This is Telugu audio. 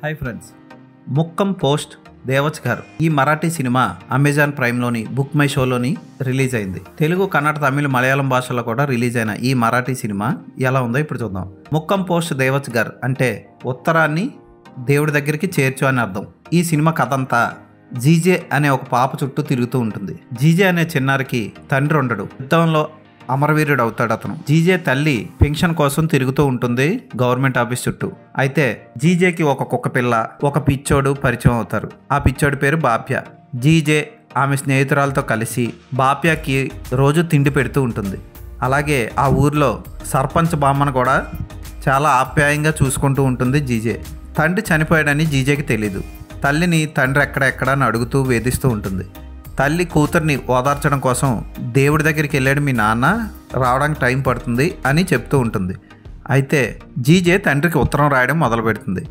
Hi friends, Mukkam post Devach గారు ఈ మరాఠీ సినిమా అమెజాన్ ప్రైమ్లోని బుక్ మై షోలోని రిలీజ్ అయింది. తెలుగు, కన్నడ, తమిళ, మలయాళం భాషల్లో కూడా రిలీజ్ అయిన ఈ మరాఠీ సినిమా ఎలా ఉందో ఇప్పుడు చూద్దాం. ముక్కం పోస్ట్ దేవచ్ గారు అంటే ఉత్తరాన్ని దేవుడి దగ్గరికి చేర్చు అని అర్థం. ఈ సినిమా కథ అంతా జీజే అనే ఒక పాప చుట్టూ తిరుగుతూ ఉంటుంది. జీజే అనే చిన్నారికి తండ్రి ఉండడు. యుద్ధంలో అమరవీరుడు అవుతాడు అతను. జీజే తల్లి పెన్షన్ కోసం తిరుగుతూ ఉంటుంది గవర్నమెంట్ ఆఫీస్ చుట్టూ. అయితే జీజేకి ఒక కుక్క పిల్ల, ఒక పిచ్చోడు పరిచయం అవుతారు. ఆ పిచ్చోడి పేరు బాప్య. జీజే ఆమె స్నేహితురాలతో కలిసి బాప్యాకి రోజు తిండి పెడుతూ ఉంటుంది. అలాగే ఆ ఊర్లో సర్పంచ్ బామ్మను కూడా చాలా ఆప్యాయంగా చూసుకుంటూ ఉంటుంది జీజే. తండ్రి చనిపోయాడని జీజేకి తెలీదు. తల్లిని తండ్రి ఎక్కడెక్కడని అడుగుతూ వేధిస్తూ ఉంటుంది. తల్లి కూతుర్ని ఓదార్చడం కోసం దేవుడి దగ్గరికి వెళ్ళాడు మీ నాన్న, రావడానికి టైం పడుతుంది అని చెప్తూ ఉంటుంది. అయితే జీజే తండ్రికి ఉత్తరం రాయడం మొదలు పెడుతుంది.